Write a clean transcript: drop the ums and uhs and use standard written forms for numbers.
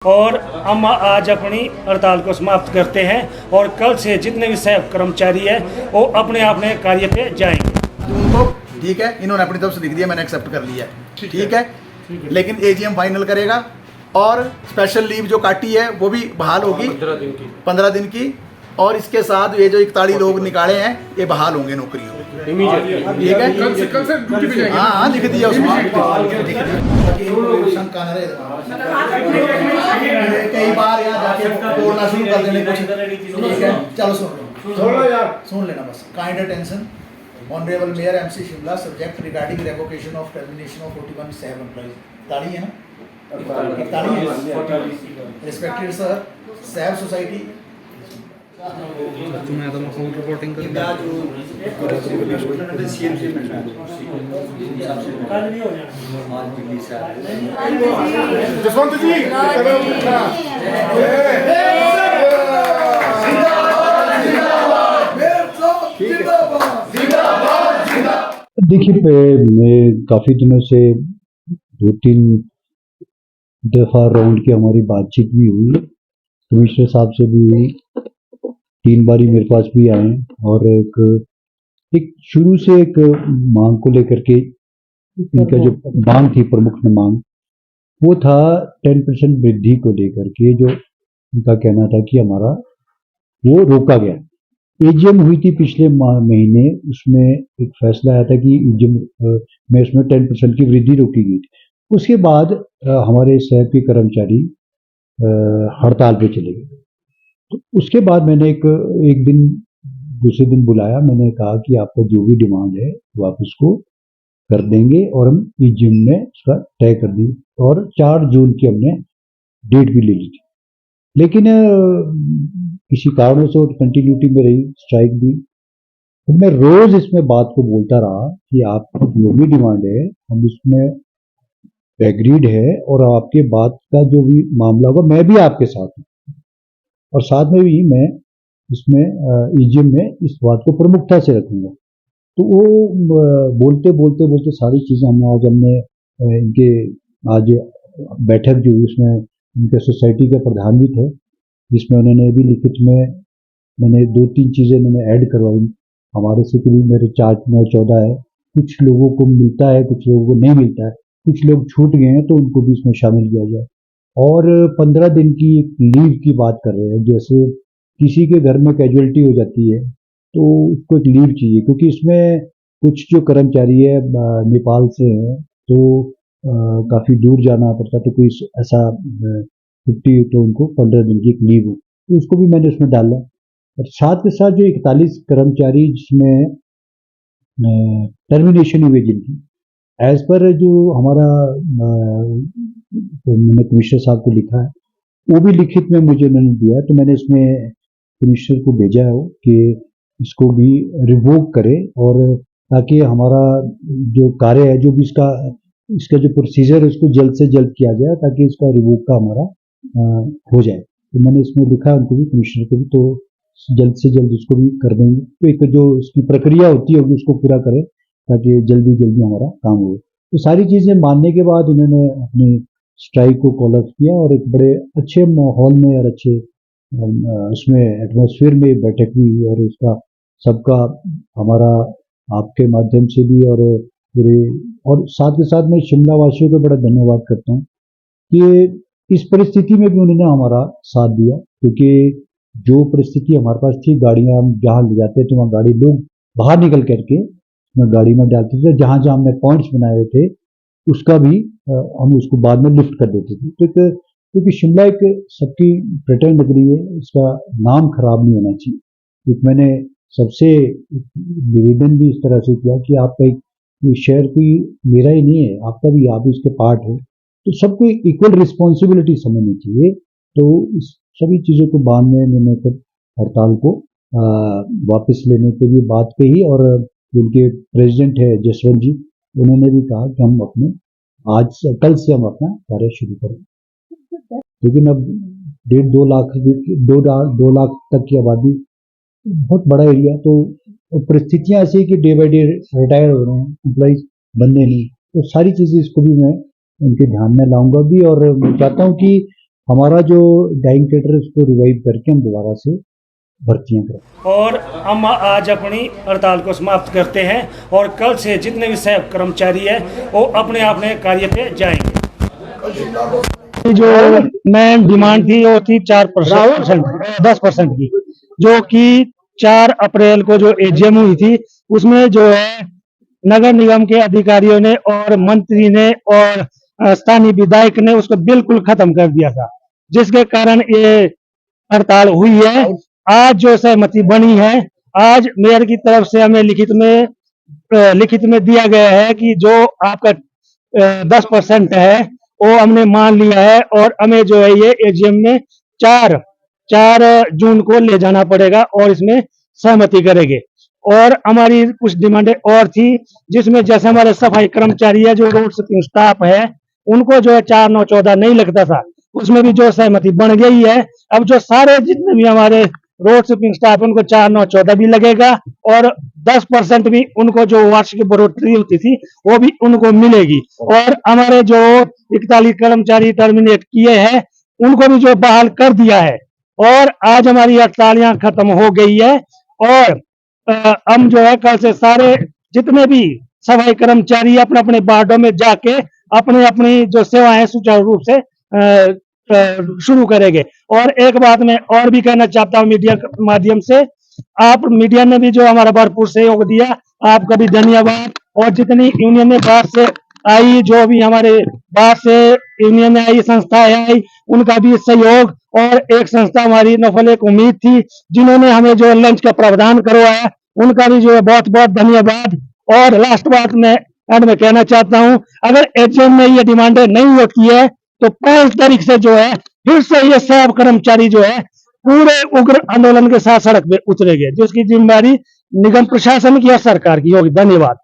और हम आज अपनी हड़ताल को समाप्त करते हैं और कल से जितने भी सहायक कर्मचारी है वो अपने अपने कार्य पे जाएंगे। उनको ठीक है, इन्होंने अपनी तरफ से लिख दिया, मैंने एक्सेप्ट कर लिया है, ठीक है। लेकिन एजीएम फाइनल करेगा और स्पेशल लीव जो काटी है वो भी बहाल होगी 15 दिन की। और इसके साथ ये जो 41 लोग निकाले हैं ये बहाल होंगे नौकरियों, ठीक है। कल से ड्यूटी पे जाएंगे। हाँ लिख दिया उसमें। कई बार यहाँ जाके बोलना शुरू कर देने कुछ, ठीक है। चलो सुन लेना बस। Kind attention, honourable mayor MC Shimla, subject regarding revocation of termination of 41 SAF employees. ताली है ना, ताली है। रिस्पेक्टेड सर, SAF सोसाइटी तुम्हें तो अकाउंट रिपोर्टिंग कर जसवंत जी देखिए, मैं काफ़ी दिनों से 2-3 दफ़ा राउंड की हमारी बातचीत भी हुई, कमिश्नर साहब से भी हुई, 3 बारी मेरे पास भी आए हैं। और एक शुरू से एक मांग को लेकर के इनका जो मांग थी, प्रमुख मांग, वो था 10% वृद्धि को लेकर के। जो इनका कहना था कि हमारा वो रोका गया। एजीएम हुई थी पिछले महीने, उसमें एक फैसला आया था कि एजीएम में उसमें 10% की वृद्धि रोकी गई थी। उसके बाद हमारे SAF के कर्मचारी हड़ताल पे चले गए। तो उसके बाद मैंने एक दिन दूसरे दिन बुलाया, मैंने कहा कि आपका जो भी डिमांड है वो आप उसको कर देंगे और हम एजीएम में उसका तय कर देंगे। और 4 जून की हमने डेट भी ले ली थी, लेकिन किसी कारणों से और कंटिन्यूटी में रही स्ट्राइक भी। तो मैं रोज इसमें बात को बोलता रहा कि आपकी जो भी डिमांड है हम इसमें एग्रीड है और आपके बात का जो भी मामला होगा मैं भी आपके साथ हूँ। और साथ में भी मैं इसमें एजीएम में इस बात को प्रमुखता से रखूंगा। तो वो बोलते सारी चीज़ें हमने इनके आज बैठक जो उसमें इनके सोसाइटी के प्रधान भी थे, जिसमें उन्होंने भी लिखित में मैंने 2-3 चीज़ें मैंने ऐड करवाई। हमारे से करीब मेरे 4-9-14 है, कुछ लोगों को मिलता है, कुछ लोगों को नहीं मिलता है, कुछ लोग छूट गए हैं तो उनको भी इसमें शामिल किया जाए। और 15 दिन की एक लीव की बात कर रहे हैं। जैसे किसी के घर में कैजुअलिटी हो जाती है तो उसको एक लीव चाहिए, क्योंकि इसमें कुछ जो कर्मचारी है नेपाल से हैं तो काफ़ी दूर जाना पड़ता, तो कोई ऐसा छुट्टी तो उनको 15 दिन की एक लीव हो, तो उसको भी मैंने उसमें डाला। और साथ के साथ जो 41 कर्मचारी जिसमें टर्मिनेशन हुई जिनकी, एज पर जो हमारा तो मैंने कमिश्नर साहब को लिखा है, वो भी लिखित में मुझे उन्होंने दिया है। तो मैंने इसमें कमिश्नर को भेजा है कि इसको भी रिवोक करे, और ताकि हमारा जो कार्य है, जो भी इसका जो प्रोसीजर है उसको जल्द से जल्द किया जाए, ताकि इसका रिवोक का हमारा हो जाए। तो मैंने इसमें लिखा उनको भी, कमिश्नर को भी, तो जल्द से जल्द उसको भी कर देंगे। तो एक जो इसकी प्रक्रिया होती होगी उसको पूरा करें ताकि जल्दी जल्दी हमारा काम हो। तो सारी चीज़ें मानने के बाद उन्होंने अपनी स्ट्राइक को कॉल ऑफ किया और एक बड़े अच्छे माहौल में और अच्छे उसमें एटमॉस्फेयर में बैठक हुई। और उसका सबका हमारा आपके माध्यम से भी और पूरे, और साथ के साथ मैं शिमला वासियों को बड़ा धन्यवाद करता हूँ कि इस परिस्थिति में भी उन्होंने हमारा साथ दिया। क्योंकि जो परिस्थिति हमारे पास थी, गाड़ियाँ हम जहाँ ले जाते थे वहाँ गाड़ी लोग बाहर निकल करके गाड़ी में डालते थे, जहाँ जहाँ हमने पॉइंट्स बनाए हुए थे उसका भी हम उसको बाद में लिफ्ट कर देते थे। तो क्योंकि शिमला एक सबकी पर्यटन नगरी है, इसका नाम खराब नहीं होना चाहिए। तो मैंने सबसे निवेदन भी इस तरह से किया कि आपका एक शहर कोई मेरा ही नहीं है, आपका भी, आप इसके पार्ट हो, तो सबको इक्वल रिस्पॉन्सिबिलिटी समझनी चाहिए। तो इस सभी चीज़ों को बाद में मैंने फिर हड़ताल को वापस लेने के लिए बात कही। और उनके प्रेसिडेंट है जसवंत जी, उन्होंने भी कहा कि हम अपने कल से हम अपना कार्य शुरू करें। लेकिन अब 1.5-2 लाख 2 लाख तक की आबादी, बहुत बड़ा एरिया, तो परिस्थितियाँ ऐसी कि डे बाई डे रिटायर हो रहे हैं एम्प्लॉइज, बनने नहीं। तो सारी चीज़ें इसको भी मैं उनके ध्यान में लाऊंगा भी। और मैं चाहता हूँ कि हमारा जो डाइंग थिएटर है उसको रिवाइव करके हम दोबारा से भर्तियां करें। और हम आज अपनी हड़ताल को समाप्त करते हैं और कल से जितने भी सहायक कर्मचारी है वो अपने अपने कार्य पे जाएंगे। जो मेन डिमांड थी वो थी 4%, 10% की, जो कि 4 अप्रैल को जो एजीएम हुई थी उसमें जो है नगर निगम के अधिकारियों ने और मंत्री ने और स्थानीय विधायक ने उसको बिल्कुल खत्म कर दिया था, जिसके कारण ये हड़ताल हुई है। आज जो सहमति बनी है, आज मेयर की तरफ से हमें लिखित में दिया गया है कि जो आपका 10% है वो हमने मान लिया है और हमें जो है ये एजीएम में 4 जून को ले जाना पड़ेगा और इसमें सहमति करेंगे। और हमारी कुछ डिमांडें और थी, जिसमें जैसे हमारे सफाई कर्मचारी है, जो रोड स्वीपिंग स्टाफ है, उनको जो है 4, 9, 14 नहीं लगता था, उसमें भी जो सहमति बन गई है। अब जो सारे जितने भी हमारे रोड स्वीपिंग स्टाफ उनको 4, 9, 14 भी लगेगा और 10% भी उनको जो वार्षिक बढ़ोतरी होती थी वो भी उनको मिलेगी। और हमारे जो 41 कर्मचारी टर्मिनेट किए हैं उनको भी जो बहाल कर दिया है और आज हमारी हड़तालियां खत्म हो गई है। और हम जो है कल से सारे जितने भी सफाई कर्मचारी अपने अपने वार्डों में जाके अपनी अपनी जो सेवाएं सुचारू रूप से शुरू करेंगे। और एक बात मैं और भी कहना चाहता हूं मीडिया के माध्यम से, आप मीडिया ने भी जो हमारा भरपूर सहयोग दिया, आपका भी धन्यवाद। और जितनी यूनियन में बाहर से आई, जो भी हमारे बाहर से यूनियन में आई, संस्थाएं आई, उनका भी सहयोग। और एक संस्था हमारी नफल एक उम्मीद थी, जिन्होंने हमें जो लंच का प्रावधान करवाया, उनका भी जो है बहुत बहुत धन्यवाद। और लास्ट बात मैं एंड में कहना चाहता हूं, अगर एजीएम में ये डिमांडें नहीं होती है तो 5 तारीख से जो है फिर से ये सब कर्मचारी जो है पूरे उग्र आंदोलन के साथ सड़क पे उतरेंगे, जिसकी जिम्मेदारी निगम प्रशासन की और सरकार की होगी। धन्यवाद।